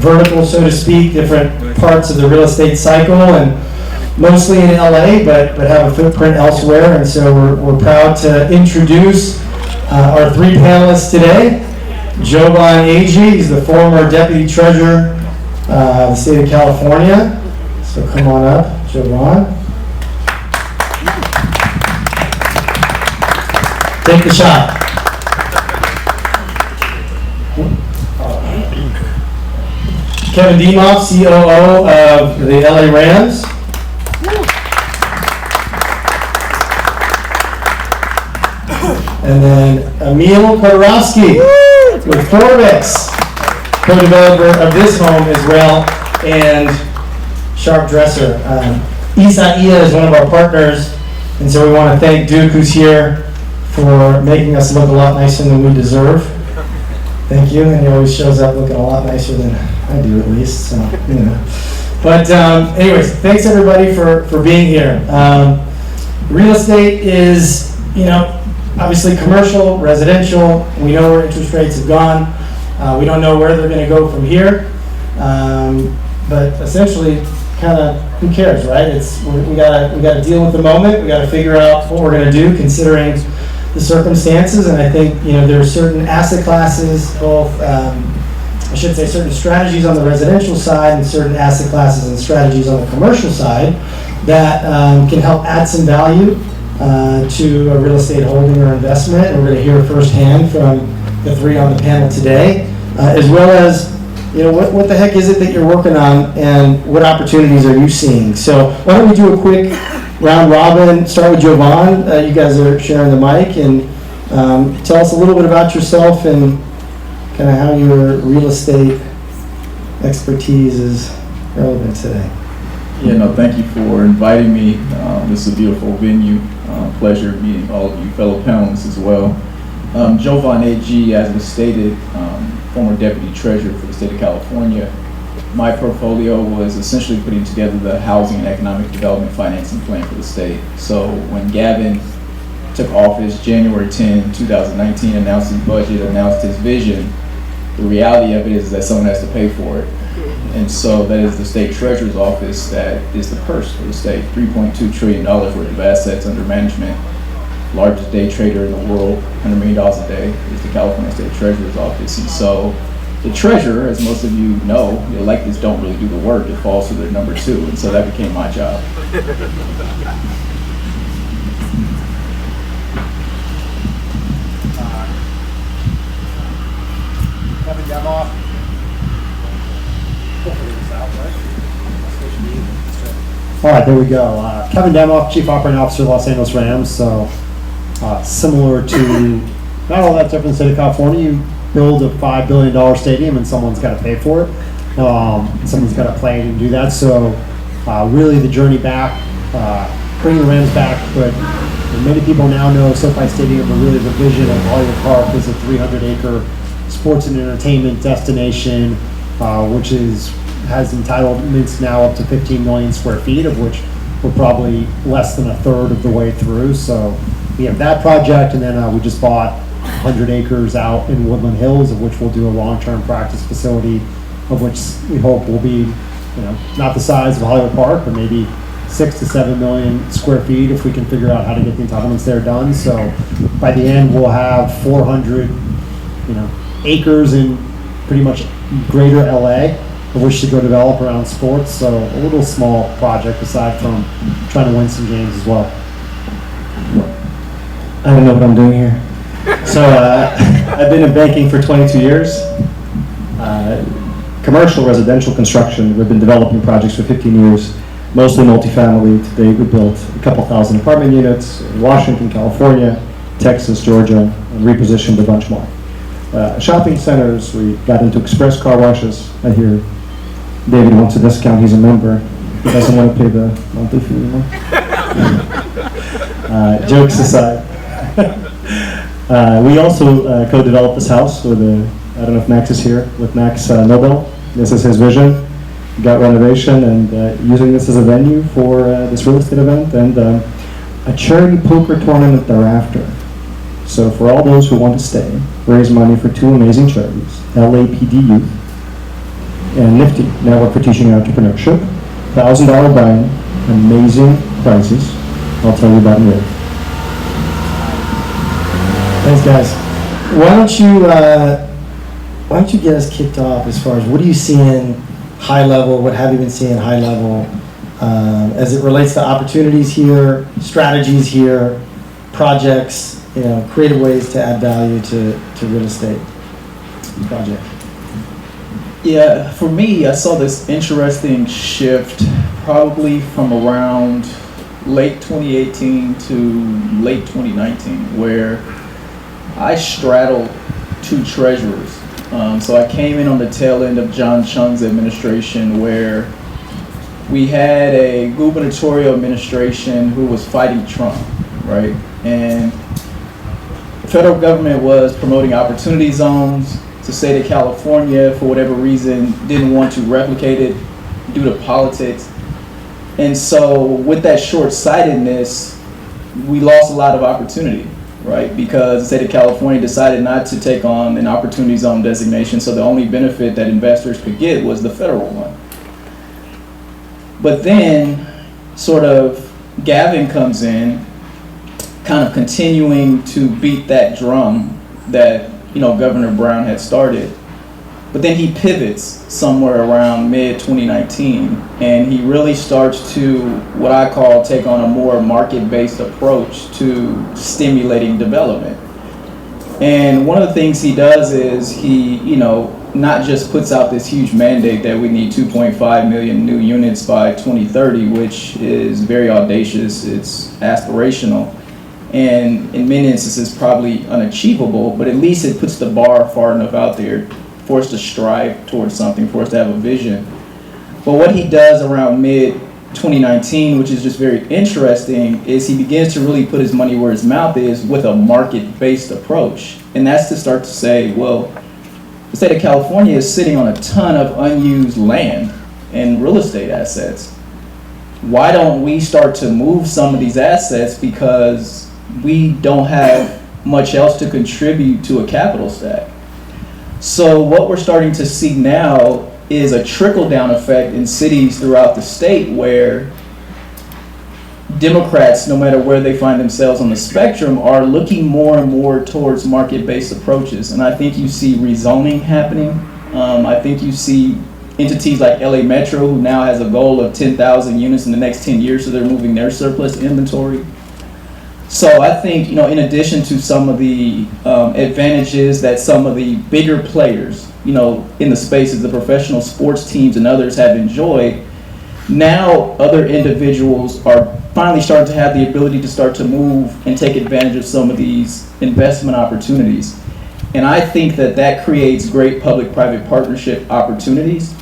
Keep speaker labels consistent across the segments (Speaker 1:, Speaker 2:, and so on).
Speaker 1: verticals, so to speak, different parts of the real estate cycle, and mostly in LA, but have a footprint elsewhere. And so we're proud to introduce our three panelists today. Jovan Agee, he's the former Deputy Treasurer of the state of California. So come on up, Jovan. Take the shot. Kevin Demoff, COO of the LA Rams. And then Emil Khodorovsky with Forbix, co-developer of this home as well, and sharp dresser. ISAIA is one of our partners, and so we want to thank Duke, who's here, for making us look a lot nicer than we deserve. Thank you, and he always shows up looking a lot nicer than I do, at least. So, you know. But anyways, thanks everybody for being here. Real estate is, obviously commercial, residential. We know where interest rates have gone. We don't know where they're going to go from here. But essentially, kind of, who cares, right? We gotta deal with the moment. We got to figure out what we're going to do, considering the circumstances. And I think there are certain asset classes, both certain strategies on the residential side and certain asset classes and strategies on the commercial side that can help add some value to a real estate holding or investment. And we're going to hear firsthand from the three on the panel today, as well as what the heck is it that you're working on and what opportunities are you seeing. So why don't we do a quick round robin, start with Jovan. You guys are sharing the mic, and tell us a little bit about yourself and kind of how your real estate expertise is relevant today.
Speaker 2: Thank you for inviting me. This is a beautiful venue. Pleasure meeting all of you fellow panelists as well. Jovan Agee, as was stated, former Deputy Treasurer for the state of California. My portfolio was essentially putting together the housing and economic development financing plan for the state. So when Gavin took office January 10, 2019, announced his budget, announced his vision, the reality of it is that someone has to pay for it. And so that is the state treasurer's office that is the purse for the state. $3.2 trillion worth of assets under management. Largest day trader in the world, $100 million a day, is the California State Treasurer's Office. And so the treasurer, as most of you know, the electeds don't really do the work. It falls to their number two. And so that became my job.
Speaker 3: Kevin Demoff. All right, there we go. Kevin Demoff, Chief Operating Officer, Los Angeles Rams. So similar to, not all that different in the state of California. You build a $5 billion stadium and someone's got to pay for it. Someone's got to play it and do that. So really the journey back, bringing the Rams back, but many people now know SoFi Stadium, but really the vision of Hollywood Park is a 300-acre sports and entertainment destination, which has entitlements now up to 15 million square feet, of which we're probably less than a third of the way through. So we have that project, and then we just bought 100 acres out in Woodland Hills, of which we'll do a long-term practice facility, of which we hope will be, not the size of Hollywood Park, but maybe 6 to 7 million square feet if we can figure out how to get the entitlements there done. So by the end, we'll have 400, acres in pretty much greater LA, of which to go develop around sports. So a little small project aside from trying to win some games as well.
Speaker 1: I don't know what I'm doing here. So I've been in banking for 22 years. Commercial, residential construction, we've been developing projects for 15 years, mostly multifamily. Today we built a couple thousand apartment units in Washington, California, Texas, Georgia, and repositioned a bunch more. Shopping centers, we got into express car washes. I hear David wants a discount, he's a member. He doesn't want to pay the monthly fee anymore. Jokes aside. We also co-developed this house with I don't know if Max is here, with Max Nobel. This is his vision. We got renovation and using this as a venue for this real estate event and a charity poker tournament thereafter. So for all those who want to stay, raise money for two amazing charities, LAPD Youth
Speaker 3: and Nifty, Network for Teaching Entrepreneurship. $1,000 buy-in, amazing prices. I'll tell you about it later.
Speaker 1: Thanks, guys. Why don't you get us kicked off as far as what are you seeing high level? What have you been seeing high level as it relates to opportunities here, strategies here, projects, creative ways to add value to real estate project?
Speaker 2: Yeah, for me, I saw this interesting shift probably from around late 2018 to late 2019, where I straddled two treasurers. So I came in on the tail end of John Chung's administration, where we had a gubernatorial administration who was fighting Trump, right? And the federal government was promoting opportunity zones. The state of California, for whatever reason, didn't want to replicate it due to politics. And so with that short-sightedness, we lost a lot of opportunity, right? Because the state of California decided not to take on an opportunity zone designation, so the only benefit that investors could get was the federal one. But then, sort of, Gavin comes in, kind of continuing to beat that drum that Governor Brown had started. But then he pivots somewhere around mid-2019, and he really starts to, what I call, take on a more market-based approach to stimulating development. And one of the things he does is he, not just puts out this huge mandate that we need 2.5 million new units by 2030, which is very audacious, it's aspirational, and in many instances probably unachievable, but at least it puts the bar far enough out there for us to strive towards something, for us to have a vision. But what he does around mid-2019, which is just very interesting, is he begins to really put his money where his mouth is with a market-based approach. And that's to start to say, well, the state of California is sitting on a ton of unused land and real estate assets. Why don't we start to move some of these assets, because we don't have much else to contribute to a capital stack. So what we're starting to see now is a trickle-down effect in cities throughout the state, where Democrats, no matter where they find themselves on the spectrum, are looking more and more towards market-based approaches. And I think you see rezoning happening. I think you see entities like LA Metro, who now has a goal of 10,000 units in the next 10 years, so they're moving their surplus inventory. So I think, in addition to some of the advantages that some of the bigger players, in the spaces, the professional sports teams and others have enjoyed, now other individuals are finally starting to have the ability to start to move and take advantage of some of these investment opportunities. And I think that creates great public-private partnership opportunities.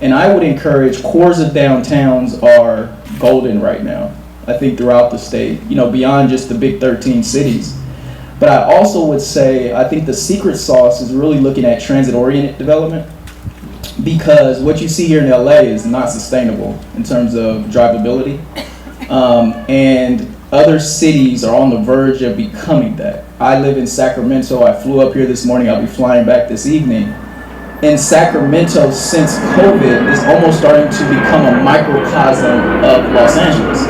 Speaker 2: And I would encourage, cores of downtowns are golden right now, I think, throughout the state, beyond just the big 13 cities. But I also would say, I think the secret sauce is really looking at transit-oriented development, because what you see here in LA is not sustainable in terms of drivability. And other cities are on the verge of becoming that. I live in Sacramento. I flew up here this morning. I'll be flying back this evening. And Sacramento, since COVID, is almost starting to become a microcosm of Los Angeles.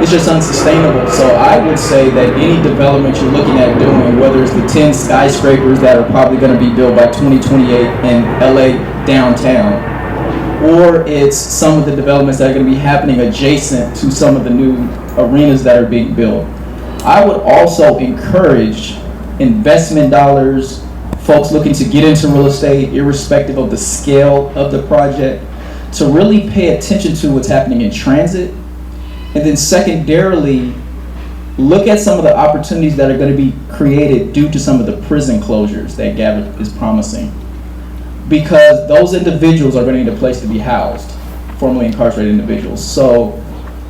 Speaker 2: It's just unsustainable. So I would say that any development you're looking at doing, whether it's the 10 skyscrapers that are probably going to be built by 2028 in LA downtown, or it's some of the developments that are going to be happening adjacent to some of the new arenas that are being built, I would also encourage investment dollars, folks looking to get into real estate, irrespective of the scale of the project, to really pay attention to what's happening in transit. And then secondarily, look at some of the opportunities that are going to be created due to some of the prison closures that Gavin is promising. Because those individuals are going to need a place to be housed, formerly incarcerated individuals. So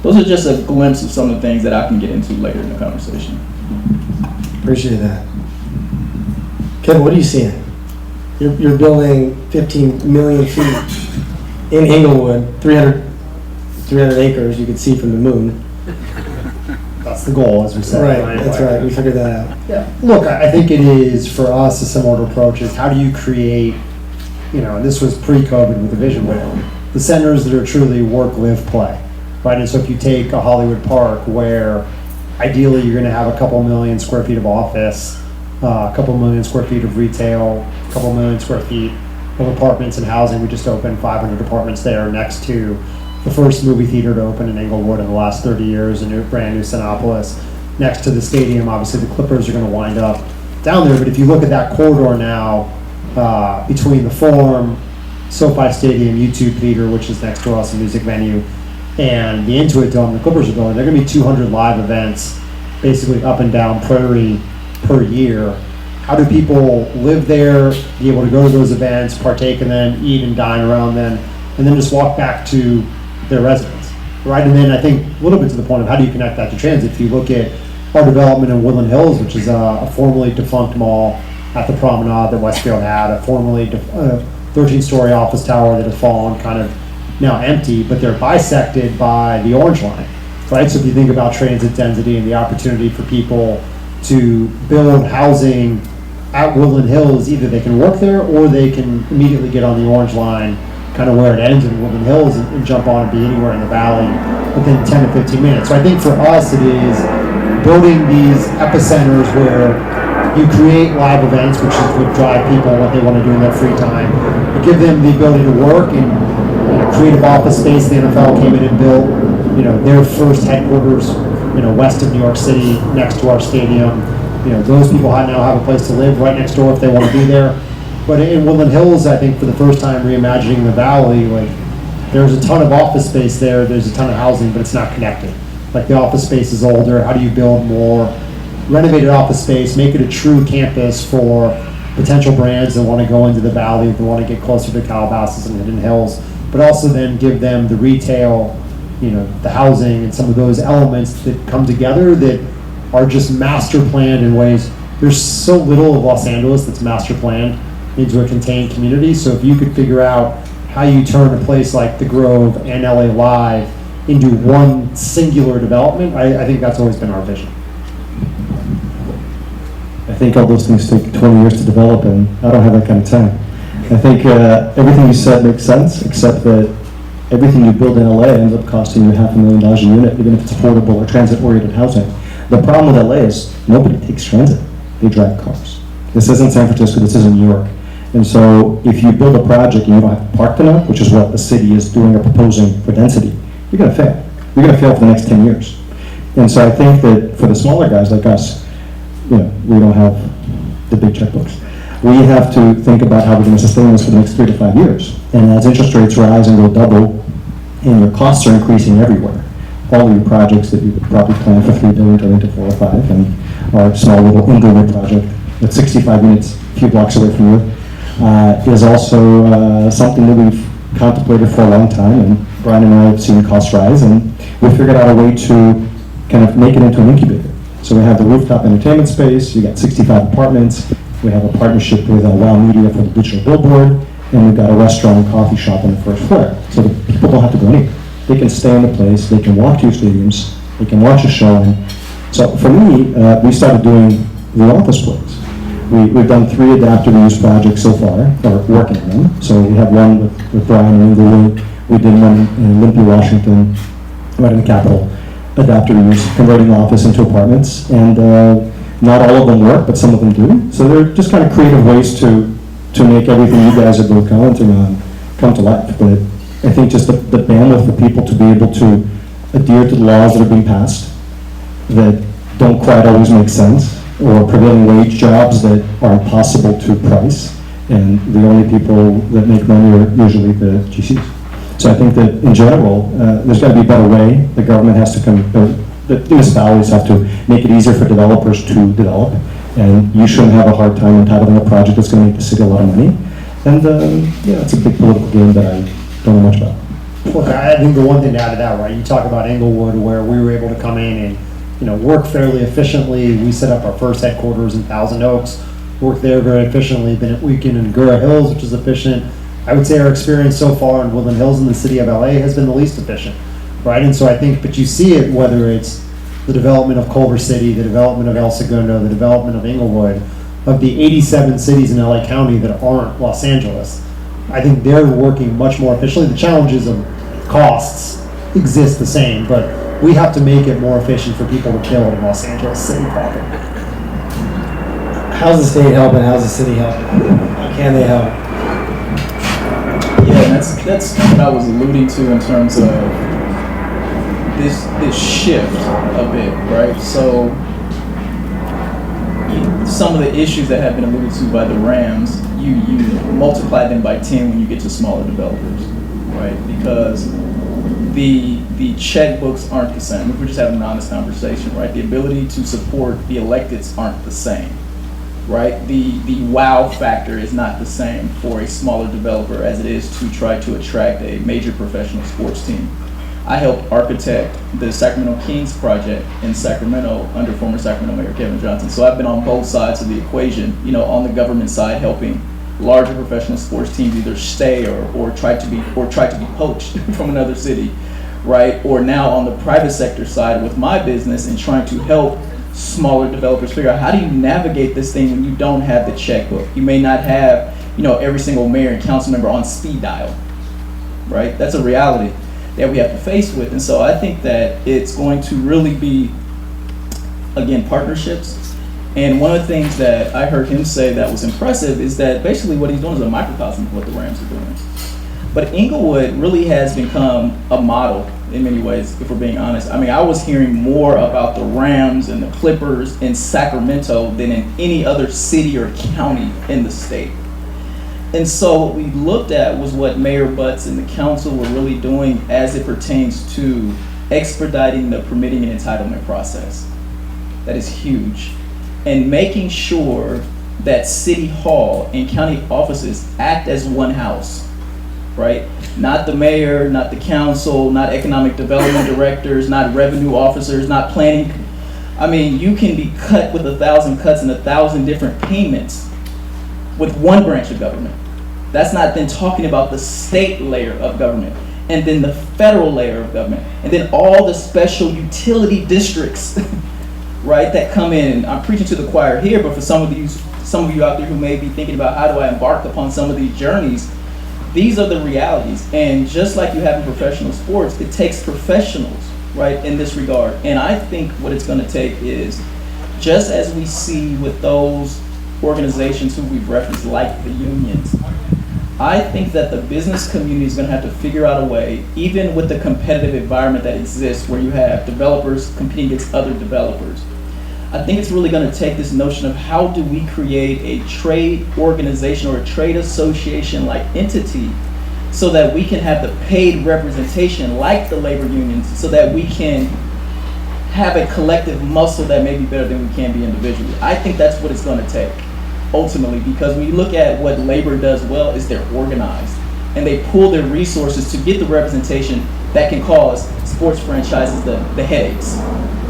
Speaker 2: those are just a glimpse of some of the things that I can get into later in the conversation.
Speaker 1: Appreciate that. Kevin, what are you seeing? You're building 15 million feet in Inglewood, 300 acres you can see from the moon.
Speaker 3: That's the goal, as we said.
Speaker 1: Right, that's right. We figured that out.
Speaker 3: Yeah. Look, I think it is, for us, a similar approach is how do you create and this was pre-COVID with the vision, but the centers that are truly work, live, play, right? And so if you take a Hollywood Park where ideally you're gonna have a couple million square feet of office, a couple million square feet of retail, a couple million square feet of apartments and housing. We just opened 500 apartments there next to the first movie theater to open in Inglewood in the last 30 years, a brand new Cinepolis. Next to the stadium, obviously the Clippers are gonna wind up down there, but if you look at that corridor now, between the Forum, SoFi Stadium, U2 Theater, which is next to us, a music venue, and the Intuit Dome, the Clippers are going, they're gonna be 200 live events, basically up and down Prairie per year. How do people live there, be able to go to those events, partake in them, eat and dine around them, and then just walk back to their residence, right? And then I think a little bit to the point of how do you connect that to transit? If you look at our development in Woodland Hills, which is a formerly defunct mall at the promenade that Westfield had, a formerly 13-story office tower that has fallen, kind of now empty, but they're bisected by the Orange Line, right? So if you think about transit density and the opportunity for people to build housing at Woodland Hills, either they can work there or they can immediately get on the Orange Line, kind of where it ends in Woodland Hills, and jump on and be anywhere in the valley within 10 to 15 minutes. So I think for us it is building these epicenters where you create live events, which would drive people what they want to do in their free time, but give them the ability to work and creative office space. The NFL came in and built, their first headquarters, west of New York City, next to our stadium. Those people now have a place to live right next door if they want to be there. But in Woodland Hills, I think for the first time reimagining the valley, like there's a ton of office space there, there's a ton of housing, but it's not connected. Like the office space is older. How do you build more renovated office space, make it a true campus for potential brands that want to go into the valley, that want to get closer to Calabasas and Hidden Hills, but also then give them the retail, the housing and some of those elements that come together that are just master planned in ways. There's so little of Los Angeles that's master planned into a contained community. So if you could figure out how you turn a place like the Grove and LA Live into one singular development, I think that's always been our vision.
Speaker 4: I think all those things take 20 years to develop, and I don't have that kind of time. I think everything you said makes sense, except that everything you build in LA ends up costing you $500,000 a unit, even if it's affordable or transit-oriented housing. The problem with LA is nobody takes transit. They drive cars. This isn't San Francisco, this isn't New York. And so if you build a project and you don't have parked enough, which is what the city is doing or proposing for density, you're gonna fail. You're gonna fail for the next 10 years. And so I think that for the smaller guys like us, we don't have the big checkbooks. We have to think about how we're going to sustain this for the next 3 to 5 years. And as interest rates rise and go double, and your costs are increasing everywhere, all of your projects that you would probably plan for $3 billion turn into 4 or 5, and our small little Inglewood project that's 65 units, a few blocks away from you, is also something that we've contemplated for a long time. And Brian and I have seen costs rise, and we figured out a way to kind of make it into an incubator. So we have the rooftop entertainment space, you got 65 apartments, we have a partnership with Wow Media for the digital billboard, and we've got a restaurant and coffee shop on the first floor. So the people don't have to go anywhere. They can stay in the place, they can walk to your stadiums, they can watch a show. And so for me, we started doing the office plays. We've done 3 adaptive reuse projects so far, or working on them. So we have one with Brian and Inglewood. We did one in Olympia, Washington, right in the Capitol. Adaptive reuse, converting office into apartments, and not all of them work, but some of them do. So they're just kind of creative ways to make everything you guys are both commenting on come to life. But I think just the bandwidth for people to be able to adhere to the laws that are being passed that don't quite always make sense, or prevailing wage jobs that are impossible to price, and the only people that make money are usually the GCs. So I think that in general, there's got to be a better way. The government has to the municipalities have to make it easier for developers to develop, and you shouldn't have a hard time entitling a project that's going to make the city a lot of money. And it's a big political game that I don't know much about.
Speaker 3: Look, I think the one thing to add to that, right? You talk about Inglewood, where we were able to come in and work fairly efficiently. We set up our first headquarters in Thousand Oaks, worked there very efficiently. Been at weekend in Gura Hills, which is efficient. I would say our experience so far in Woodland Hills in the city of LA has been the least efficient, right? And so I think, but you see it whether it's the development of Culver City, the development of El Segundo, the development of Inglewood, of the 87 cities in LA County that aren't Los Angeles. I think they're working much more efficiently. The challenges of costs exist the same, but we have to make it more efficient for people to build in Los Angeles City proper.
Speaker 1: How's the state helping? How's the city helping? How can they help?
Speaker 2: Yeah, that's what I was alluding to in terms of this shift a bit, right? So some of the issues that have been alluded to by the Rams, you multiply them by 10 when you get to smaller developers, right? Because the checkbooks aren't the same. If we're just having an honest conversation, right? The ability to support the electeds aren't the same, right? The wow factor is not the same for a smaller developer as it is to try to attract a major professional sports team. I helped architect the Sacramento Kings project in Sacramento under former Sacramento Mayor Kevin Johnson. So I've been on both sides of the equation, you know, on the government side, helping larger professional sports teams either stay or try to be poached from another city, right? Or now on the private sector side with my business and trying to help smaller developers figure out how do you navigate this thing when you don't have the checkbook. You may not have, you know, every single mayor and council member on speed dial, right? That's a reality that we have to face with. And so I think that it's going to really be, again, partnerships. And one of the things that I heard him say that was impressive is that basically what he's doing is a microcosm of what the Rams are doing. But Inglewood really has become a model in many ways, if we're being honest. I mean, I was hearing more about the Rams and the Clippers in Sacramento than in any other city or county in the state. And so what we looked at was what Mayor Butts and the council were really doing as it pertains to expediting the permitting and entitlement process. That is huge. And making sure that City Hall and county offices act as one house, right? Not the mayor, not the council, not economic development directors, not revenue officers, not planning. I mean, you can be cut with 1,000 cuts and 1,000 different payments with one branch of government. That's not then talking about the state layer of government, and then the federal layer of government, and then all the special utility districts, right, that come in. And I'm preaching to the choir here, but for some of you out there who may be thinking about how do I embark upon some of these journeys, these are the realities. And just like you have in professional sports, it takes professionals, right, in this regard. And I think what it's going to take is, just as we see with those organizations who we've referenced, like the unions, I think that the business community is going to have to figure out a way, even with the competitive environment that exists where you have developers competing against other developers. I think it's really going to take this notion of how do we create a trade organization or a trade association like entity so that we can have the paid representation like the labor unions, so that we can have a collective muscle that may be better than we can be individually. I think that's what it's going to take ultimately, because when you look at what labor does well is they're organized and they pool their resources to get the representation that can cause sports franchises the headaches,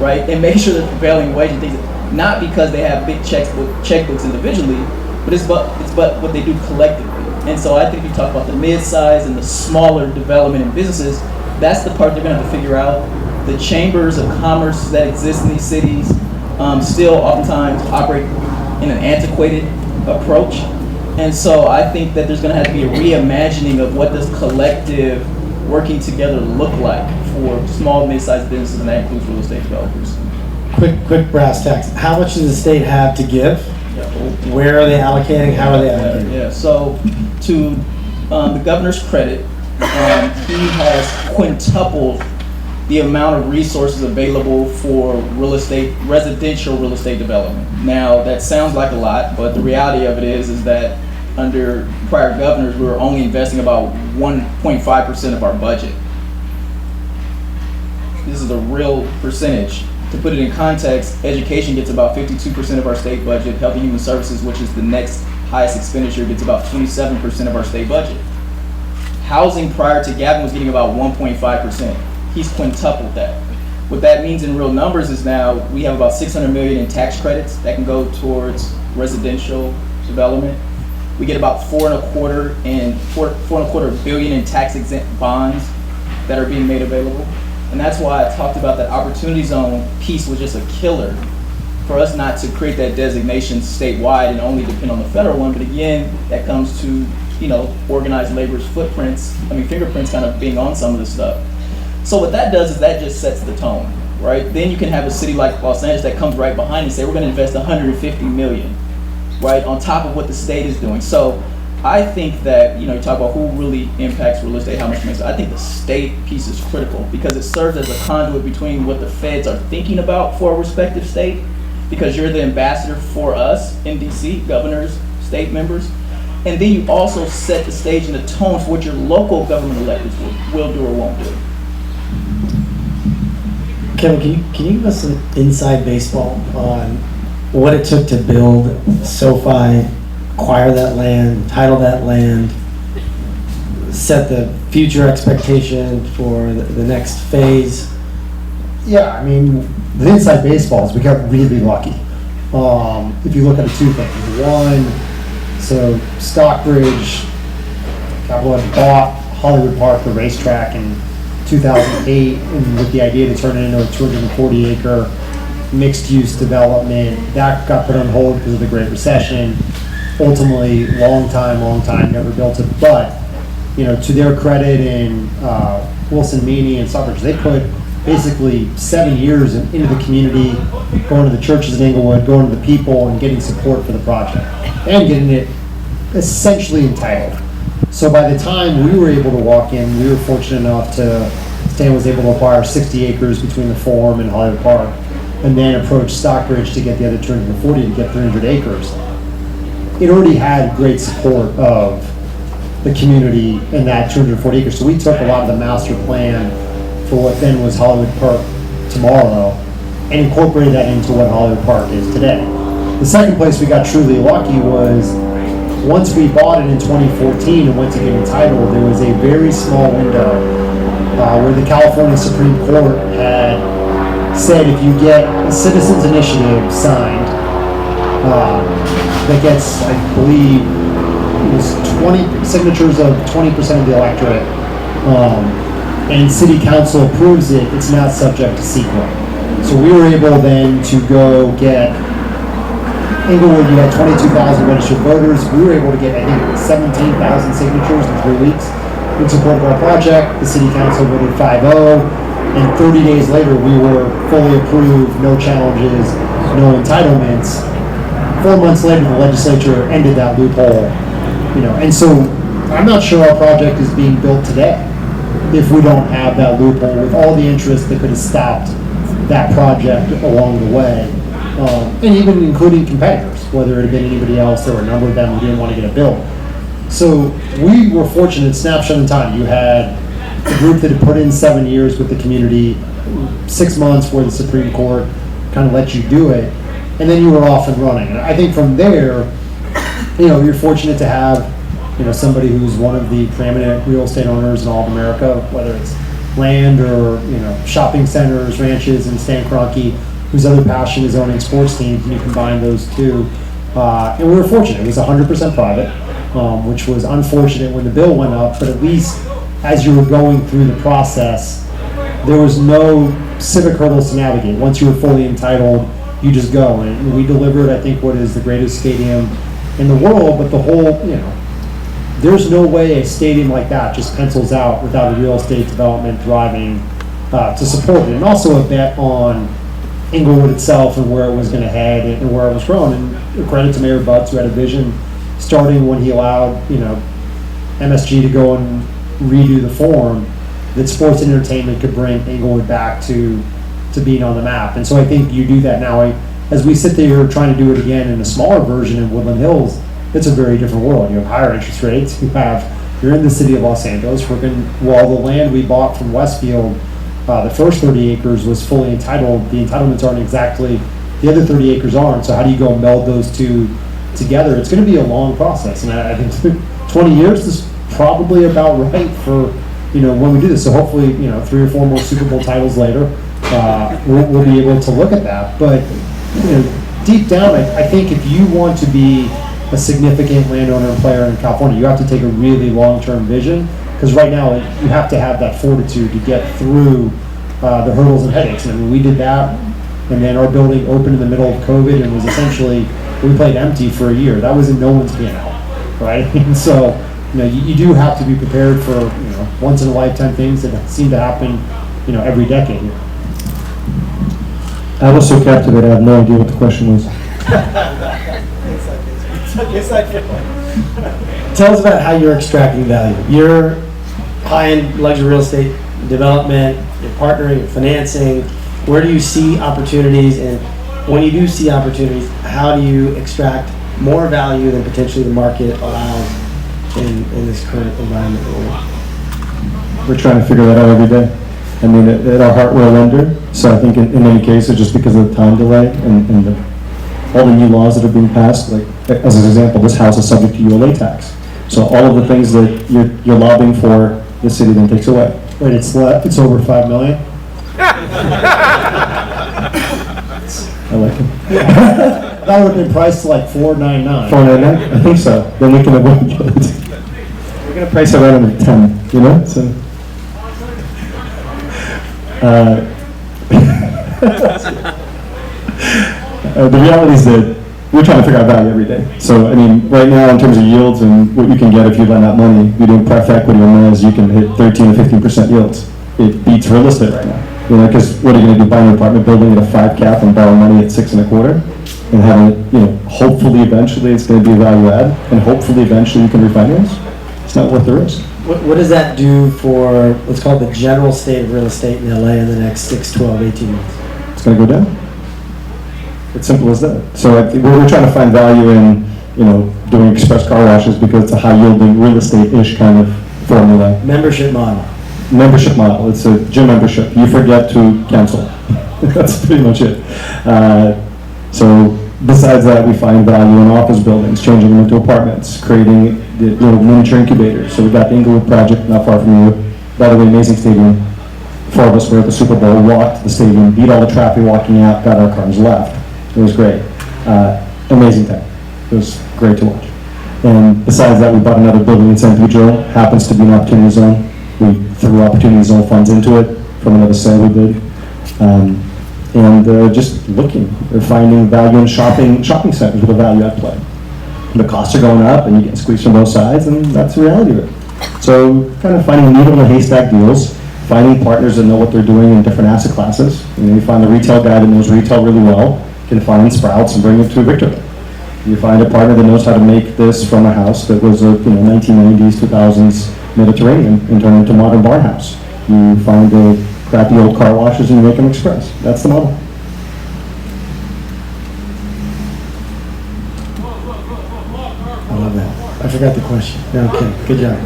Speaker 2: right? And make sure they're prevailing wage and things, not because they have big checkbooks individually, but it's what they do collectively. And so I think you talk about the mid-size and the smaller development in businesses, that's the part they're gonna have to figure out. The chambers of commerce that exist in these cities still oftentimes operate in an antiquated approach. And so I think that there's gonna have to be a reimagining of what does collective working together look like for small, mid-sized businesses, and that includes real estate developers.
Speaker 1: Quick brass tacks. How much does the state have to give? Where are they allocating? How are they allocating?
Speaker 2: Yeah, so to the governor's credit, he has quintupled the amount of resources available for residential real estate development. Now, that sounds like a lot, but the reality of it is that under prior governors, we were only investing about 1.5% of our budget. This is a real percentage. To put it in context, education gets about 52% of our state budget. Health and Human Services, which is the next highest expenditure, gets about 27% of our state budget. Housing prior to Gavin was getting about 1.5%. He's quintupled that. What that means in real numbers is now we have about $600 million in tax credits that can go towards residential development. We get about $4.25 billion in tax exempt bonds that are being made available. And that's why I talked about that opportunity zone piece was just a killer for us not to create that designation statewide and only depend on the federal one. But again, that comes to organized labor's fingerprints kind of being on some of this stuff. So what that does is that just sets the tone, right? Then you can have a city like Los Angeles that comes right behind and say, we're gonna invest 150 million, right, on top of what the state is doing. So I think that, you talk about who really impacts real estate, how much makes it. I think the state piece is critical because it serves as a conduit between what the feds are thinking about for a respective state, because you're the ambassador for us in DC, governors, state members, and then you also set the stage and the tone for what your local government electeds will do or won't do.
Speaker 5: Kevin, can you give us an inside baseball on what it took to build SoFi, acquire that land, title that land, set the future expectation for the next phase?
Speaker 3: Yeah, I mean, the inside baseball is we got really lucky. If you look at the two things. One, so Stockbridge Capital had bought Hollywood Park, the racetrack, in 2008, and with the idea to turn it into a 240-acre mixed-use development. That got put on hold because of the Great Recession. Ultimately, long time, never built it. But, to their credit, in Wilson Meany and Stockbridge, they put basically 7 years into the community, going to the churches in Inglewood, going to the people, and getting support for the project, and getting it essentially entitled. So by the time we were able to walk in, we were fortunate enough Stan was able to acquire 60 acres between the Forum and Hollywood Park, and then approach Stockbridge to get the other 240 to get 300 acres. It already had great support of the community in that 240 acres. So we took a lot of the master plan for what then was Hollywood Park tomorrow and incorporated that into what Hollywood Park is today. The second place we got truly lucky was once we bought it in 2014 and went to get entitled, there was a very small window where the California Supreme Court had said if you get a citizens initiative signed that gets, I believe, it was 20 signatures of 20% of the electorate, and city council approves it, it's not subject to CSQ. So we were able then to go get Inglewood. You had 22,000 registered voters. We were able to get, I think, 17,000 signatures in 3 weeks in support of our project. The city council voted 5-0, and 30 days later we were fully approved, no challenges, no entitlements. 4 months later, the legislature ended that loophole, and so I'm not sure our project is being built today if we don't have that loophole with all the interest that could have stopped that project along the way, and even including competitors, whether it had been anybody else. There were a number of them who didn't want to get it built. So we were fortunate, snapshot in time. You had a group that had put in 7 years with the community, 6 months where the Supreme Court kind of let you do it, and then you were off and running. And I think from there, you're fortunate to have, somebody who's one of the preeminent real estate owners in all of America, whether it's land or, shopping centers, ranches, and Stan Kroenke, whose other passion is owning sports teams, and you combine those two. And we were fortunate. It was 100% private, which was unfortunate when the bill went up, but at least as you were going through the process, there was no civic hurdles to navigate. Once you were fully entitled, you just go. And we delivered, I think, what is the greatest stadium in the world, but the whole, there's no way a stadium like that just pencils out without a real estate development thriving to support it. And also a bet on Inglewood itself and where it was going to head and where it was growing. And credit to Mayor Butts, who had a vision starting when he allowed, MSG to go and redo the Forum, that sports and entertainment could bring Inglewood back to being on the map. And so I think you do that now. As we sit there trying to do it again in a smaller version in Woodland Hills, it's a very different world. You have higher interest rates. You're in the city of Los Angeles. While the land we bought from Westfield, the first 30 acres was fully entitled. The entitlements aren't exactly, the other 30 acres aren't. So how do you go meld those two together? It's going to be a long process. And I think 20 years is probably about right for, when we do this. So hopefully, 3 or 4 more Super Bowl titles later, we'll be able to look at that. But, deep down, I think if you want to be a significant landowner and player in California, you have to take a really long-term vision, because right now you have to have that fortitude to get through the hurdles and headaches. And I mean, we did that, and then our building opened in the middle of COVID and was essentially, we played empty for a year. That was in no one's P&L, right? And so you do have to be prepared for, once in a lifetime things that seem to happen, every decade here.
Speaker 4: I was so captivated, I have no idea what the question was.
Speaker 5: Tell us about how you're extracting value. You're high-end luxury real estate development, you're partnering, you're financing. Where do you see opportunities? And when you do see opportunities, how do you extract more value than potentially the market allows in this current environment that we're in?
Speaker 4: We're trying to figure that out every day. I mean, at our heart, we're a lender, so I think in many cases, just because of the time delay and all the new laws that are being passed, like, as an example, this house is subject to ULA tax. So all of the things that you're lobbying for, the city then takes away.
Speaker 3: Wait, it's over $5 million?
Speaker 4: I like it.
Speaker 3: That would have been priced to like $499.
Speaker 4: $499? I think so. Then we can avoid it. We're going to price it around at 10, So. The reality is that we're trying to figure out value every day. So, I mean, right now, in terms of yields and what you can get if you lend out money, you're doing pref equity on those, you can hit 13 to 15% yields. It beats real estate right now. Because what are you going to do, buy an apartment building at a 5 cap and borrow money at 6 1/4? And have it, hopefully eventually it's going to be a value add, and hopefully eventually you can refinance. It's not worth the risk.
Speaker 5: What does that do for, let's call it the general state of real estate in LA in the next 6, 12, 18 months?
Speaker 4: It's going to go down. It's simple as that. So I think we're trying to find value in, doing express car washes because it's a high yielding real estate-ish kind of formula.
Speaker 5: Membership model.
Speaker 4: Membership model. It's a gym membership. You forget to cancel. That's pretty much it. So besides that, we find value in office buildings, changing them into apartments, creating the little miniature incubators. So we got the Inglewood project not far from you. By the way, amazing stadium. 4 of us were at the Super Bowl, walked to the stadium, beat all the traffic walking out, got our cars, left. It was great. Amazing time. It was great to watch. And besides that, we bought another building in San Pedro. Happens to be an opportunity zone. We threw opportunity zone funds into it from another sale we did. Just looking, we're finding value in shopping centers with a value at play. The costs are going up and you get squeezed from both sides, and that's the reality of it. So kind of finding needle in the haystack deals, finding partners that know what they're doing in different asset classes. You find a retail guy that knows retail really well, can find sprouts and bring it to Victorville. You find a partner that knows how to make this from a house that was a 1990s, 2000s Mediterranean and turn it into a modern barn house. You find the crappy old car washes and you make them express. That's the model.
Speaker 5: I love that. I forgot the question. No, okay, good job.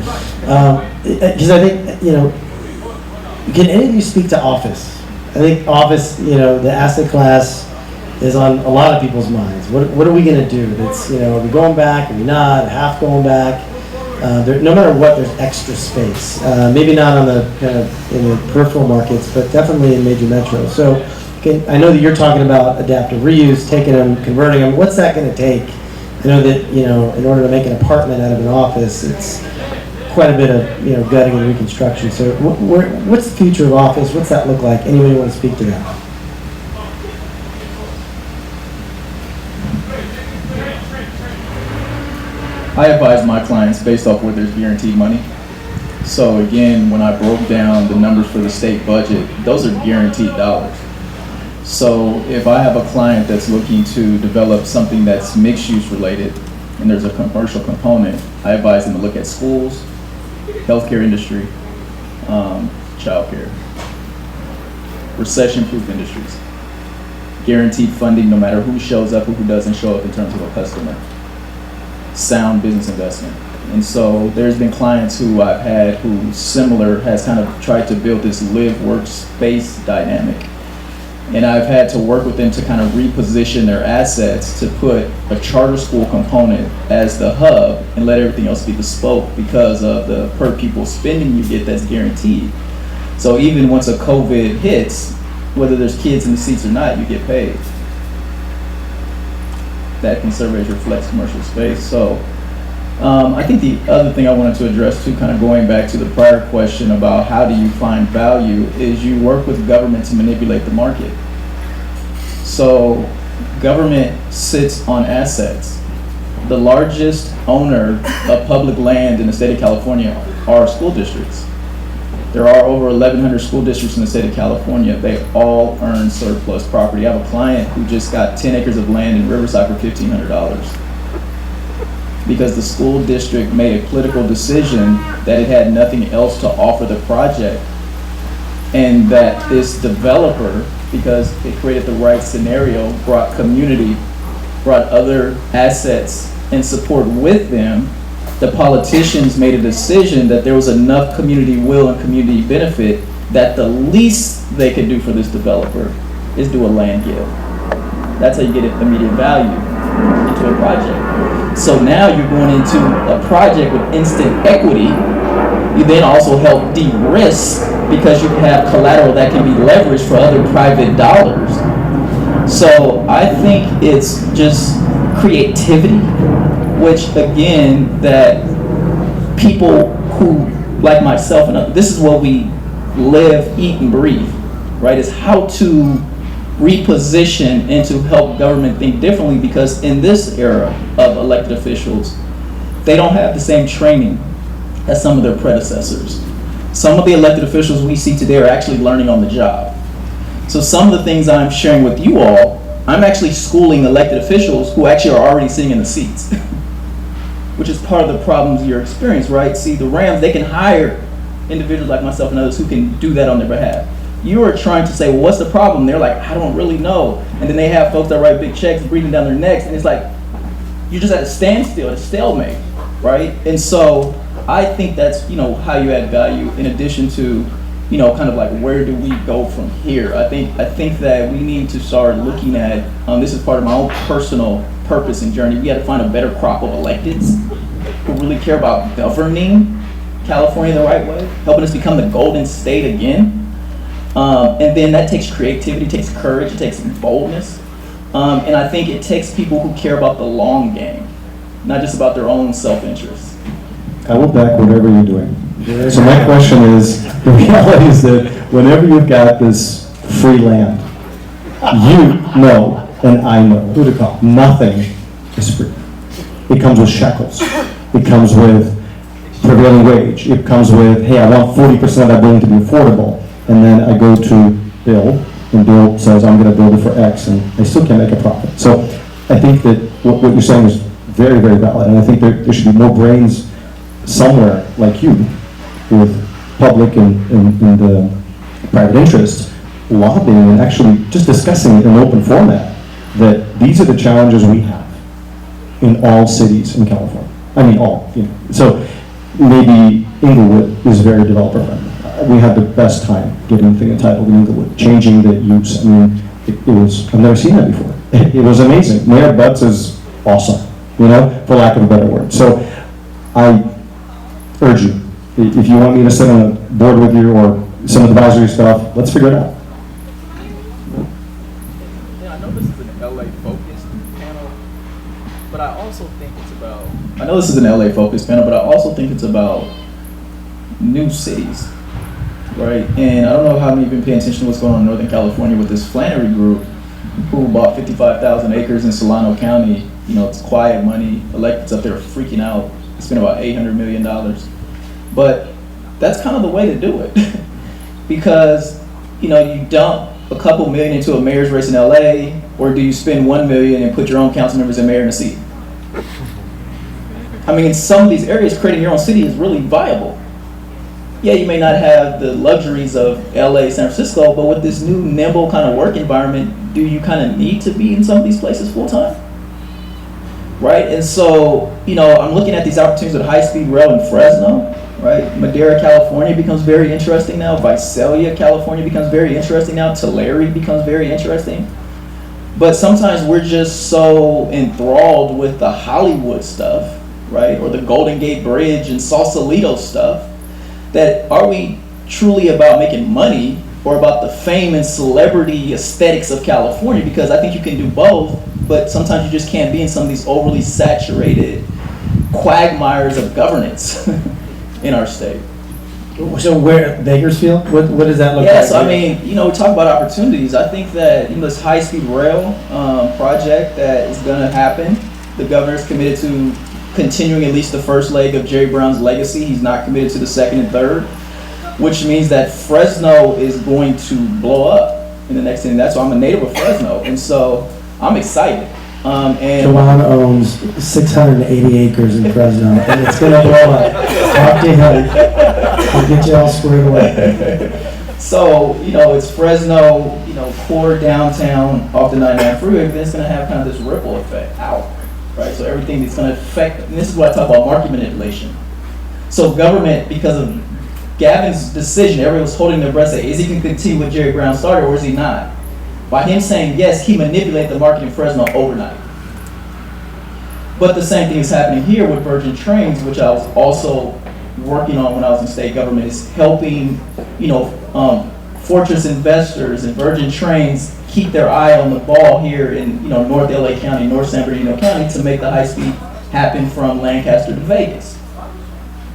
Speaker 5: Because I think, can any of you speak to office? I think office, the asset class is on a lot of people's minds. What are we going to do? That's, are we going back? Are we not? Half going back? No matter what, there's extra space. Maybe not on the in the peripheral markets, but definitely in major metros. So, I know that you're talking about adaptive reuse, taking them, converting them. What's that going to take? I know that in order to make an apartment out of an office, it's quite a bit of gutting and reconstruction. So, what's the future of office? What's that look like? Anybody want to speak to that?
Speaker 2: I advise my clients based off where there's guaranteed money. So again, when I broke down the numbers for the state budget, those are guaranteed dollars. So if I have a client that's looking to develop something that's mixed use related and there's a commercial component, I advise them to look at schools, healthcare industry, childcare, recession-proof industries, guaranteed funding no matter who shows up or who doesn't show up in terms of a customer. Sound business investment. And so there's been clients who I've had who similar has kind of tried to build this live workspace dynamic. And I've had to work with them to kind of reposition their assets to put a charter school component as the hub and let everything else be bespoke because of the per pupil spending you get that's guaranteed. So even once a COVID hits, whether there's kids in the seats or not, you get paid. That can serve as your flex commercial space. So I think the other thing I wanted to address too, kind of going back to the prior question about how do you find value, is you work with government to manipulate the market. So government sits on assets. the largest owner of public land in the state of California are school districts. There are over 1,100 school districts in the state of California. They all earn surplus property. I have a client who just got 10 acres of land in Riverside for $1,500 because the school district made a political decision that it had nothing else to offer the project, and that this developer, because it created the right scenario, brought community, brought other assets and support with them, the politicians made a decision that there was enough community will and community benefit that the least they could do for this developer is do a land give. That's how you get immediate value into a project. So now you're going into a project with instant equity. You then also help de-risk because you have collateral that can be leveraged for other private dollars. So I think it's just creativity, which again, that people who, like myself and others, this is what we live, eat, and breathe, right? Is how to reposition and to help government think differently, because in this era of elected officials, they don't have the same training as some of their predecessors. Some of the elected officials we see today are actually learning on the job. So some of the things I'm sharing with you all, I'm actually schooling elected officials who actually are already sitting in the seats, which is part of the problems you're experiencing, right? See, the Rams, they can hire individuals like myself and others who can do that on their behalf. You are trying to say, well, what's the problem? They're like, I don't really know. And then they have folks that write big checks breathing down their necks, and it's like, you're just at a standstill, a stalemate, right? And so I think that's, how you add value in addition to, kind of like, where do we go from here? I think that we need to start looking at, this is part of my own personal purpose and journey. We got to find a better crop of electeds who really care about governing California the right way, helping us become the golden state again. And then that takes creativity, it takes courage, it takes boldness. And I think it takes people who care about the long game, not just about their own self-interest.
Speaker 4: I will back whatever you're doing. So my question is, the reality is that whenever you've got this free land, you know, and I know, nothing is free. It comes with shekels. It comes with prevailing wage. It comes with, hey, I want 40% of that building to be affordable. And then I go to Bill, and Bill says, I'm going to build it for X, and I still can't make a profit. So I think that what you're saying is very, very valid. And I think there should be more brains somewhere like you, with public and private interest, lobbying and actually just discussing it in an open format, that these are the challenges we have in all cities in California. I mean, all. So maybe Inglewood is very developer friendly. We had the best time getting the thing entitled in Inglewood, changing the use. I mean, it was, I've never seen that before. It was amazing. Mayor Butts is awesome, for lack of a better word. So I urge you, if you want me to sit on a board with you or some advisory stuff, let's figure it out.
Speaker 2: Yeah, I know this is an LA-focused panel, but I also think it's about... I know this is an LA-focused panel, but I also think it's about new cities. Right, and I don't know how many have been paying attention to what's going on in Northern California with this Flannery group who bought 55,000 acres in Solano County. It's quiet money. Electeds up there are freaking out. It's been about $800 million. But that's kind of the way to do it. Because, you dump a couple million into a mayor's race in LA, or do you spend $1 million and put your own council members and mayor in a seat? I mean, in some of these areas, creating your own city is really viable. Yeah, you may not have the luxuries of LA, San Francisco, but with this new nimble kind of work environment, do you kind of need to be in some of these places full time? Right? And so, I'm looking at these opportunities with high-speed rail in Fresno, right? Madera, California becomes very interesting now. Visalia, California becomes very interesting now. Tulare becomes very interesting. But sometimes we're just so enthralled with the Hollywood stuff, right? Or the Golden Gate Bridge and Sausalito stuff, that are we truly about making money or about the fame and celebrity aesthetics of California? Because I think you can do both, but sometimes you just can't be in some of these overly saturated quagmires of governance in our state.
Speaker 5: So where, Bakersfield? What does that look like?
Speaker 2: Yes, I mean, we talk about opportunities. I think that this high-speed rail project that is going to happen, The governor's committed to continuing at least the first leg of Jerry Brown's legacy. He's not committed to the second and third, which means that Fresno is going to blow up in the next thing. That's why I'm a native of Fresno, and so I'm excited. And
Speaker 5: Jovan owns 680 acres in Fresno, and it's gonna blow up. Talk to him. We'll get you all squared away.
Speaker 2: so, it's Fresno, core downtown off the 99 freeway, but it's gonna have kind of this ripple effect out, right? So everything is gonna affect, and this is what I talk about market manipulation. So government, because of Gavin's decision, everyone was holding their breath, say, is he gonna continue what Jerry Brown started, or is he not? By him saying yes, he manipulated the market in Fresno overnight. But the same thing is happening here with Virgin Trains, which I was also working on when I was in state government, is helping, Fortress investors and Virgin Trains keep their eye on the ball here in, North LA County, North San Bernardino County, to make the high speed happen from Lancaster to Vegas.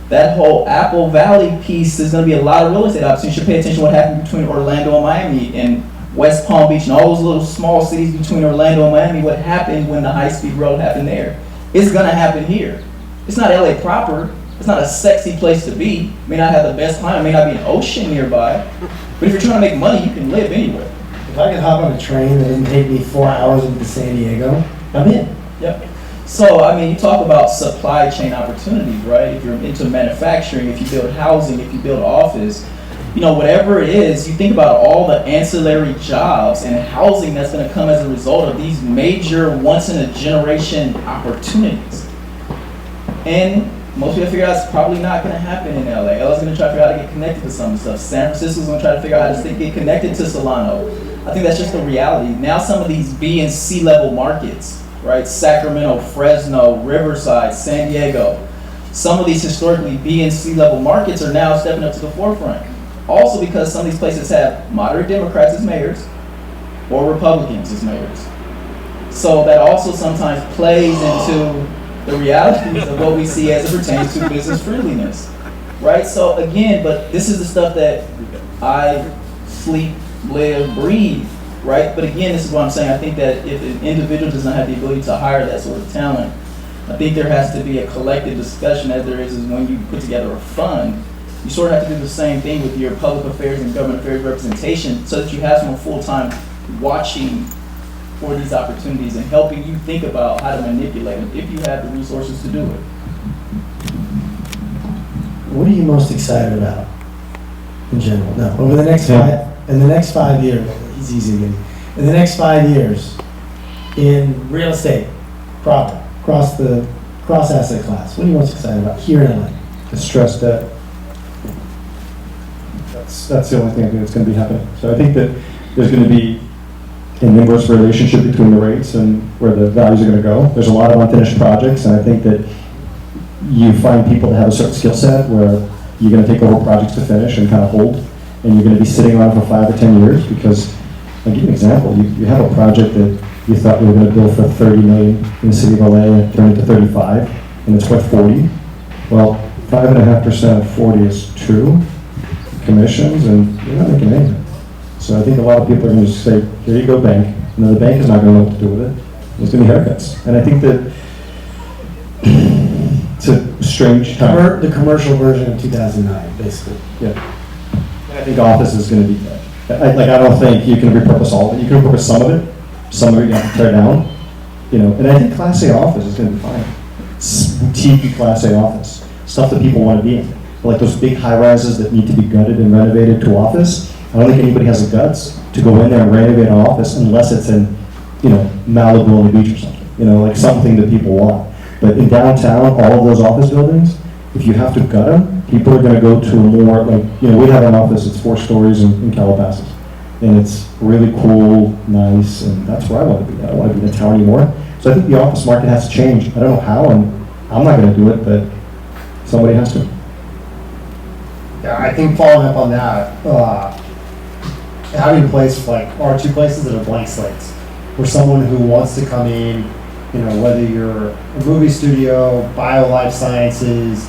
Speaker 2: That whole Apple Valley piece, there's going to be a lot of real estate opportunities. You should pay attention to what happened between Orlando and Miami and West Palm Beach and all those little small cities between Orlando and Miami. What happened when the high-speed road happened there? It's going to happen here. It's not LA proper. It's not a sexy place to be. It may not have the best climate. It may not be an ocean nearby. But if you're trying to make money, you can live anywhere.
Speaker 5: If I could hop on a train that didn't take me 4 hours into San Diego, I'm in.
Speaker 2: Yep. So, you talk about supply chain opportunities, right? If you're into manufacturing, if you build housing, if you build office, whatever it is, you think about all the ancillary jobs and housing that's going to come as a result of these major once-in-a-generation opportunities. And most people figure out it's probably not going to happen in LA. LA's going to try to figure out how to get connected to some stuff. San Francisco's going to try to figure out how to get connected to Solano. I think that's just the reality. Now some of these B and C level markets, right? Sacramento, Fresno, Riverside, San Diego. Some of these historically B and C level markets are now stepping up to the forefront. Also because some of these places have moderate Democrats as mayors or Republicans as mayors. So that also sometimes plays into the realities of what we see as it pertains to business friendliness, right? So again, but this is the stuff that I sleep, live, breathe, right? But again, this is what I'm saying. I think that if an individual does not have the ability to hire that sort of talent, I think there has to be a collective discussion, as there is when you put together a fund. You sort of have to do the same thing with your public affairs and government affairs representation, so that you have someone full-time watching for these opportunities and helping you think about how to manipulate them if you have the resources to do it.
Speaker 5: What are you most excited about in general? No, over the next in the next 5 years, it's easy again. In the next 5 years, in real estate, proper, cross asset class, what are you most excited about here in LA?
Speaker 4: Distressed debt. That's the only thing I think that's going to be happening. So I think that there's going to be an inverse relationship between the rates and where the values are going to go. There's a lot of unfinished projects, and I think that you find people that have a certain skill set where you're going to take over projects to finish and kind of hold, and you're going to be sitting around for 5 or 10 years because, I'll give you an example. You have a project that you thought you were going to build for $30 million in the city of LA and it turned into 35, and it's worth 40. Well, 5.5% of 40 is true commissions, and you're not making anything. So I think a lot of people are going to just say, here you go, bank. And then the bank is not going to know what to do with it. There's going to be haircuts. And I think that it's a strange time.
Speaker 5: The commercial version of 2009, basically.
Speaker 4: Yeah. And I think office is going to be that. I don't think you can repurpose all of it. You can repurpose some of it. Some of it you have to tear down. And I think Class A office is going to be fine. It's boutique Class A office. Stuff that people want to be in. Like those big high rises that need to be gutted and renovated to office. I don't think anybody has the guts to go in there and renovate an office unless it's in, Malibu on the beach or something. Like something that people want. But in downtown, all of those office buildings, if you have to gut them, people are going to go to a more, we have an office that's 4 stories in Calabasas. And it's really cool, nice, and that's where I want to be. I don't want to be in the town anymore. So I think the office market has to change. I don't know how, and I'm not going to do it, but somebody has to.
Speaker 3: Yeah, I think following up on that, having a place or 2 places that are blank slates, where someone who wants to come in, whether you're a movie studio, bio life sciences,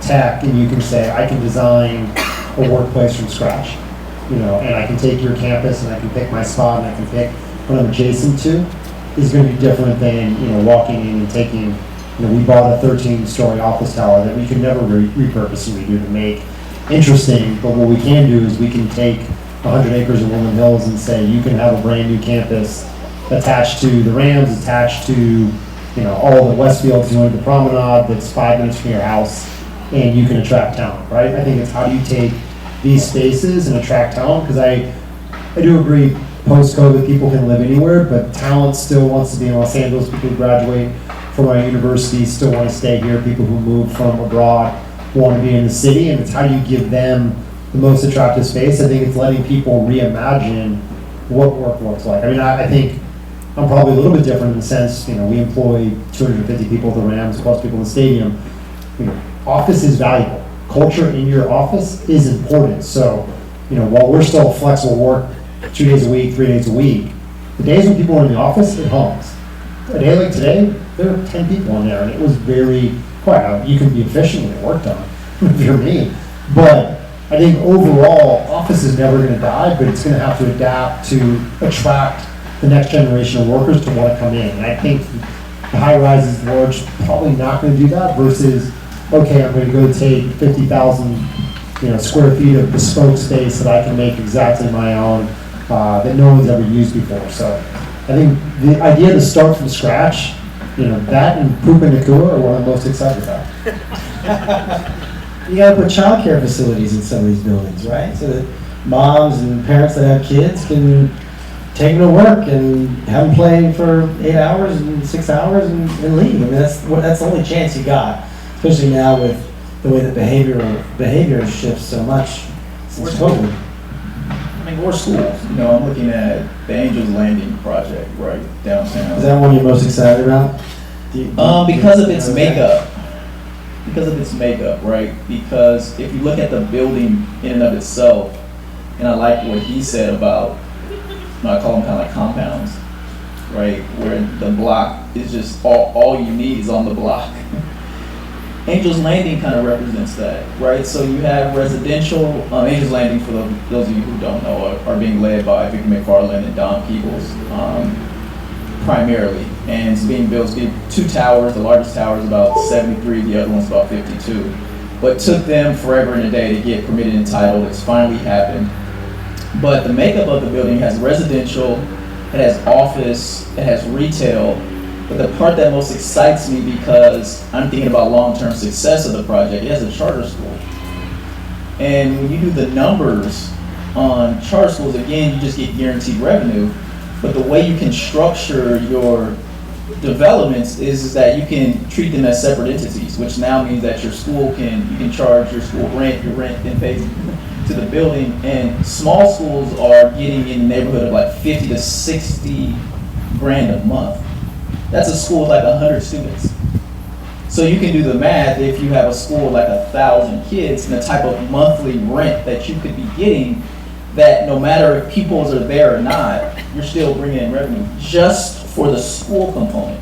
Speaker 3: tech, and you can say, I can design a workplace from scratch, and I can take your campus and I can pick my spot and I can pick what I'm adjacent to. is going to be different than, walking in and taking, we bought a 13-story office tower that we could never repurpose and redo to make interesting, but what we can do is we can take 100 acres in Woodland Hills and say, you can have a brand new campus attached to the Rams, attached to, all the Westfields, the promenade that's 5 minutes from your house, and you can attract talent, right? I think it's how do you take these spaces and attract talent, because I do agree, post-COVID, people can live anywhere, but talent still wants to be in Los Angeles. People who graduate from our universities still want to stay here. People who move from abroad want to be in the city, and it's how do you give them the most attractive space. I think it's letting people reimagine what work looks like. I mean, I think I'm probably a little bit different in the sense, we employ 250 people at the Rams, plus people in the stadium. Office is valuable. Culture in your office is important. So, while we're still flexible work 2 days a week, 3 days a week, the days when people are in the office, it hums. A day like today, there were 10 people in there, and it was very quiet. Now, you can be efficient and get work done if you're me, but I think overall, office is never going to die, but it's going to have to adapt to attract the next generation of workers to want to come in. And I think the high rises, large, probably not going to do that versus, okay, I'm going to go take 50,000 square feet of bespoke space that I can make exactly my own, that no one's ever used before. So I think the idea to start from scratch, that and poop in the cooler are what I'm most excited about.
Speaker 5: You gotta put childcare facilities in some of these buildings, right? So that moms and parents that have kids can take them to work and have them play for 8 hours and 6 hours and leave. I mean, that's the only chance you got, especially now with the way that behavior shifts so much since COVID.
Speaker 2: I mean, more schools. I'm looking at the Angels Landing project right downtown.
Speaker 5: Is that one you're most excited about?
Speaker 2: Because of its makeup. Because of its makeup, right? Because if you look at the building in and of itself, and I like what he said about, I call them kind of like compounds, right? Where the block is just all you need is on the block. Angels Landing kind of represents that, right? So you have residential, Angels Landing, for those of you who don't know, are being led by Victor McFarland and Don Peebles, primarily. And it's being built, two towers, the largest tower is about 73, the other one's about 52. But it took them forever and a day to get permitted and entitled. It's finally happened. But the makeup of the building has residential, it has office, it has retail. But the part that most excites me, because I'm thinking about long-term success of the project, it has a charter school. And when you do the numbers on charter schools, again, you just get guaranteed revenue. But the way you can structure your developments is that you can treat them as separate entities, which now means that your school you can charge your school rent, your rent then pays to the building. And small schools are getting in the neighborhood of like 50 to 60 grand a month. That's a school with like 100 students. So you can do the math. If you have a school with like 1,000 kids and the type of monthly rent that you could be getting, that no matter if pupils are there or not, you're still bringing in revenue just for the school component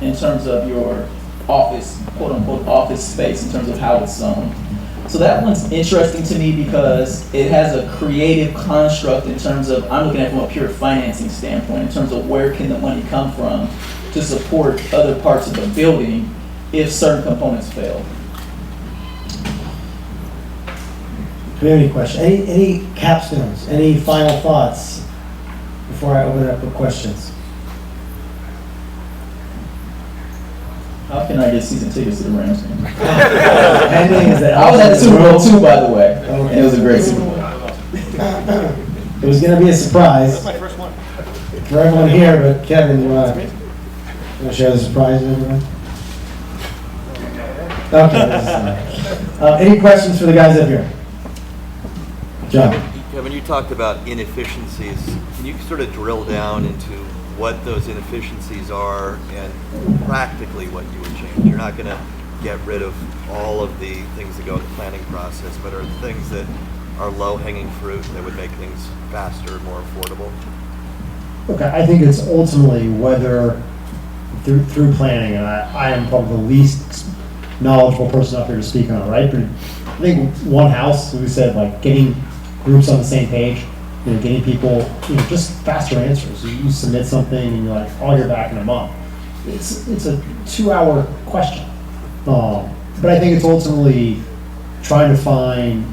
Speaker 2: in terms of your office, quote unquote, office space, in terms of how it's zoned. So that one's interesting to me because it has a creative construct in terms of, I'm looking at it from a pure financing standpoint, in terms of where can the money come from to support other parts of the building if certain components fail.
Speaker 5: Do we have any questions? Any capstones? Any final thoughts before I open it up for questions?
Speaker 2: How can I get season tickets to the Rams game?
Speaker 5: I
Speaker 2: I was at the Super Bowl too, by the way.
Speaker 5: Okay.
Speaker 2: And it was a great Super Bowl.
Speaker 5: It was going to be a surprise
Speaker 6: That's my first one.
Speaker 5: for everyone here, but Kevin, you want to share the surprise with everyone? Okay. This is fine. Any questions for the guys up here? John.
Speaker 6: Kevin, you talked about inefficiencies. Can you sort of drill down into what those inefficiencies are and practically what you would change? You're not going to get rid of all of the things that go in the planning process, but are things that are low-hanging fruit that would make things faster, more affordable?
Speaker 3: Okay, I think it's ultimately whether through planning, and I am probably the least knowledgeable person up here to speak on it, right? But I think one house, we said, like getting groups on the same page, getting people, just faster answers. You submit something and you're like, I'll hear back in a month. It's a 2-hour question. But I think it's ultimately trying to find,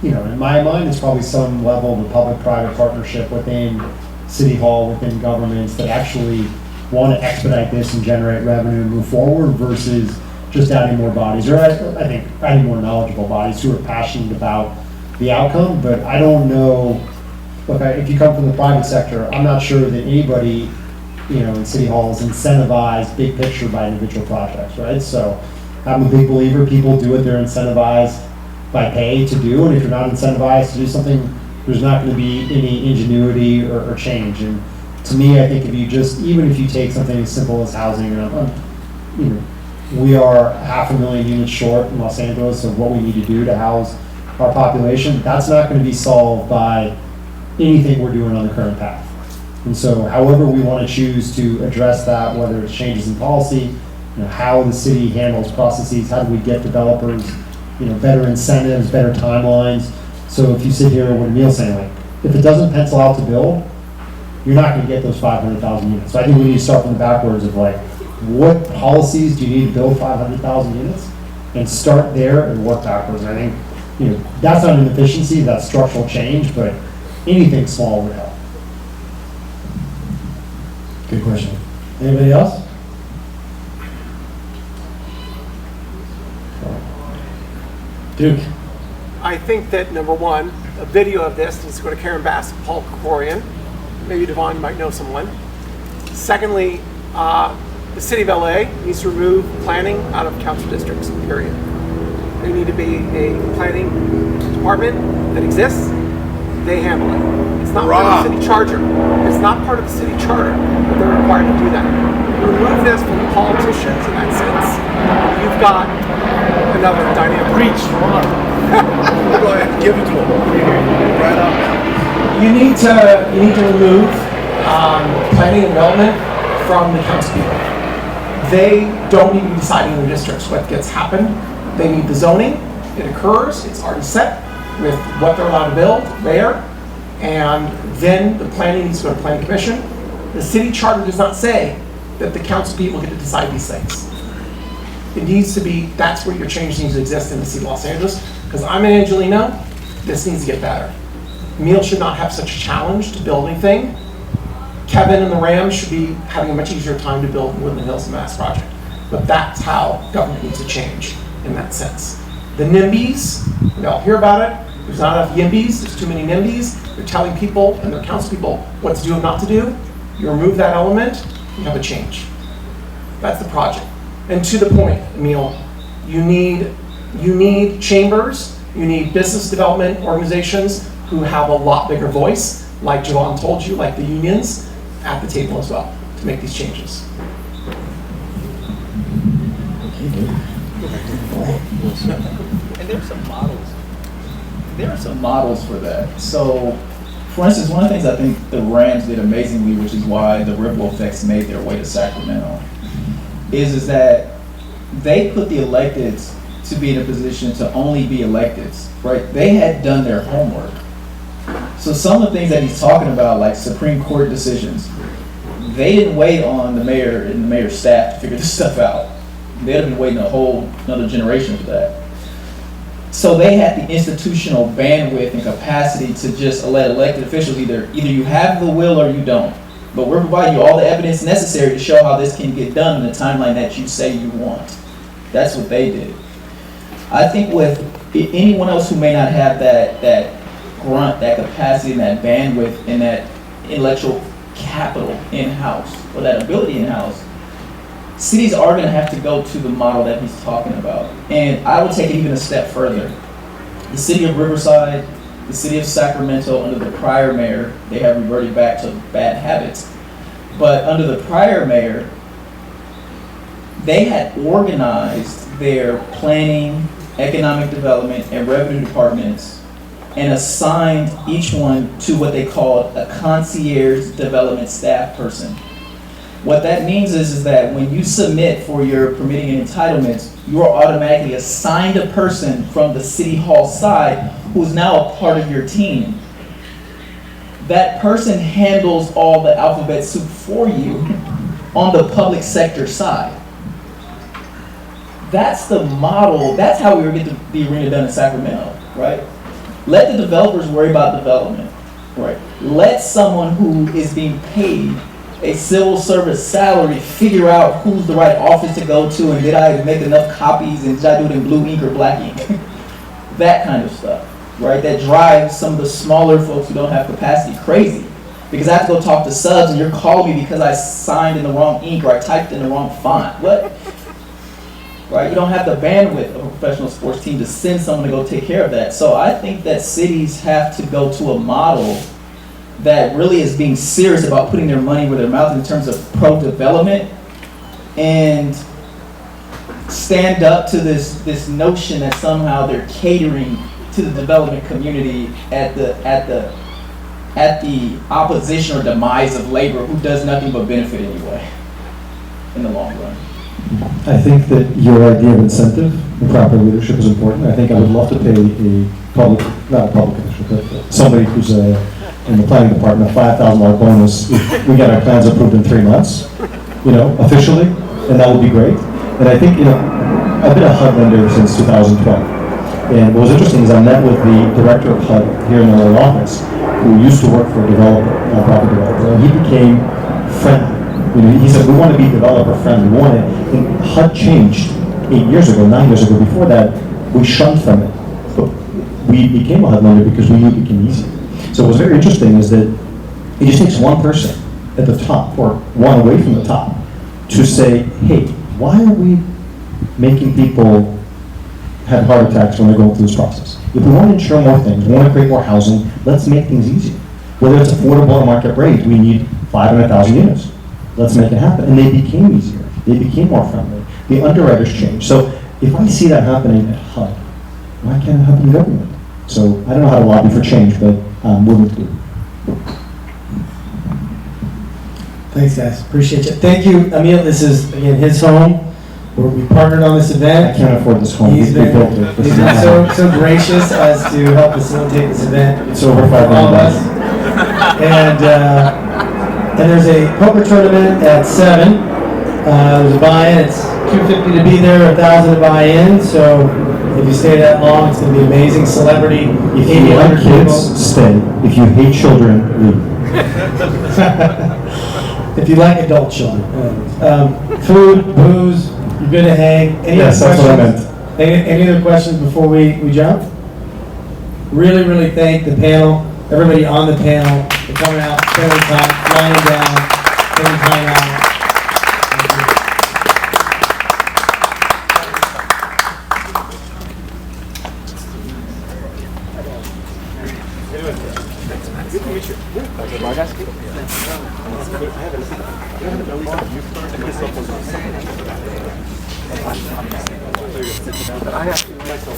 Speaker 3: in my mind, it's probably some level of a public-private partnership within City Hall, within governments that actually want to expedite this and generate revenue and move forward versus just adding more bodies, or I think adding more knowledgeable bodies who are passionate about the outcome. But I don't know, look, if you come from the private sector, I'm not sure that anybody, in City Hall is incentivized big picture by individual projects, right? So I'm a big believer people do what they're incentivized by pay to do, and if you're not incentivized to do something, there's not going to be any ingenuity or change. And to me, I think even if you take something as simple as housing, we are 500,000 units short in Los Angeles of what we need to do to house our population. That's not going to be solved by anything we're doing on the current path. And so however we want to choose to address that, whether it's changes in policy, how the city handles processes, how do we get developers, better incentives, better timelines. So if you sit here with Emil saying, if it doesn't pencil out to build, you're not going to get those 500,000 units. So I think we need to start from the backwards of what policies do you need to build 500,000 units, and start there and work backwards. And I think, that's not an efficiency, that's structural change, but anything small would help.
Speaker 5: Good question. Anybody else? Duke.
Speaker 7: I think that number one, a video of this needs to go to Karen Bass and Paul Krikorian. Maybe Devon might know someone. Secondly, the city of LA needs to remove planning out of council districts, period. There need to be a planning department that exists. They handle it. It's not part of the city charter. It's not part of the city charter, but they're required to do that. Remove this from the politicians in that sense. You've got another dynamic.
Speaker 5: Preach.
Speaker 8: Go ahead, give it to him. Right up.
Speaker 9: You need to remove planning and development from the council people. They don't need to be deciding in their districts what gets happened. They need the zoning. It occurs. It's already set with what they're allowed to build there. And then the planning needs to go to planning commission. The city charter does not say that the council people get to decide these things. It needs to be, that's where your change needs to exist in the city of Los Angeles. Because I'm an Angelino, this needs to get better. Emil should not have such a challenge to build anything. Kevin and the Rams should be having a much easier time to build Woodland Hills and Mass Project. But that's how government needs to change in that sense. The NIMBYs, we all hear about it. There's not enough YIMBYs, there's too many NIMBYs. They're telling people and their council people what to do and not to do. You remove that element, you have a change. That's the project. And to the point, Emil, you need chambers, you need business development organizations who have a lot bigger voice, like Jovan told you, like the unions, at the table as well, to make these changes.
Speaker 2: And there's some models. There are some models for that. So, for instance, one of the things I think the Rams did amazingly, which is why the ripple effects made their way to Sacramento, is that they put the electeds to be in a position to only be electeds, right? They had done their homework. So some of the things that he's talking about, like Supreme Court decisions, they didn't wait on the mayor and the mayor's staff to figure this stuff out. They'd have been waiting another generation for that. So they had the institutional bandwidth and capacity to just let elected officials either you have the will or you don't. But we're providing you all the evidence necessary to show how this can get done in the timeline that you say you want. That's what they did. I think with anyone else who may not have that grunt, that capacity, and that bandwidth, and that intellectual capital in-house, or that ability in-house, cities are going to have to go to the model that he's talking about. And I would take it even a step further. The city of Riverside, the city of Sacramento, under the prior mayor, they have reverted back to bad habits. But under the prior mayor, they had organized their planning, economic development, and revenue departments and assigned each one to what they called a concierge development staff person. What that means is that when you submit for your permitting and entitlements, you are automatically assigned a person from the city hall side who's now a part of your team. that person handles all the alphabet soup for you on the public sector side. That's the model. That's how we were getting the arena done in Sacramento, right? Let the developers worry about development, right? Let someone who is being paid a civil service salary figure out who's the right office to go to, and did I make enough copies, and did I do it in blue ink or black ink? That kind of stuff, right? That drives some of the smaller folks who don't have capacity crazy. Because I have to go talk to subs, and you're calling me because I signed in the wrong ink or I typed in the wrong font. What? Right? You don't have the bandwidth of a professional sports team to send someone to go take care of that. So I think that cities have to go to a model that really is being serious about putting their money where their mouth in terms of pro-development, and stand up to this notion that somehow they're catering to the development community at the opposition or demise of labor, who does nothing but benefit anyway in the long run.
Speaker 4: I think that your idea of incentive and proper leadership is important. I think I would love to pay a public, not a public official, but somebody who's in the planning department, a $5,000 bonus if we get our plans approved in 3 months, officially, and that would be great. And I think, I've been a HUD lender since 2012. And what was interesting is I met with the director of HUD here in the LA office, who used to work for a developer, a property developer, and he became friendly. He said, we want to be developer friendly. We want it. And HUD changed 8 years ago, 9 years ago. Before that, we shunned from it. But we became a HUD lender because we knew it became easier. So what's very interesting is that it just takes one person at the top, or one away from the top, to say, hey, why are we making people have heart attacks when they're going through this process? If we want to insure more things, we want to create more housing, let's make things easier. Whether it's affordable or market rate, we need 500,000 units. Let's make it happen. And they became easier. They became more friendly. The underwriters changed. So if I see that happening at HUD, why can't it happen in government? So I don't know how to lobby for change, but I'm willing to do it.
Speaker 5: Thanks, guys. Appreciate you. Thank you, Emil. This is, again, his home. We partnered on this event.
Speaker 4: I can't afford this home.
Speaker 5: He's been
Speaker 4: built it.
Speaker 5: so gracious as to help facilitate this event.
Speaker 4: It's over
Speaker 5: for all of us.
Speaker 4: $500.
Speaker 5: And there's a poker tournament at 7. There's a buy-in. It's $250 to be there, $1,000 to buy in. So if you stay that long, it's going to be amazing. Celebrity.
Speaker 4: If you like kids, stay. If you hate children, leave.
Speaker 5: If you like adult children. Food, booze, you're good to hang.
Speaker 4: Yes, that's what I meant.
Speaker 5: Any other questions before we jump? Really, really thank the panel, everybody on the panel for coming out, spending time, flying down, spending time out.
Speaker 7: I have to myself.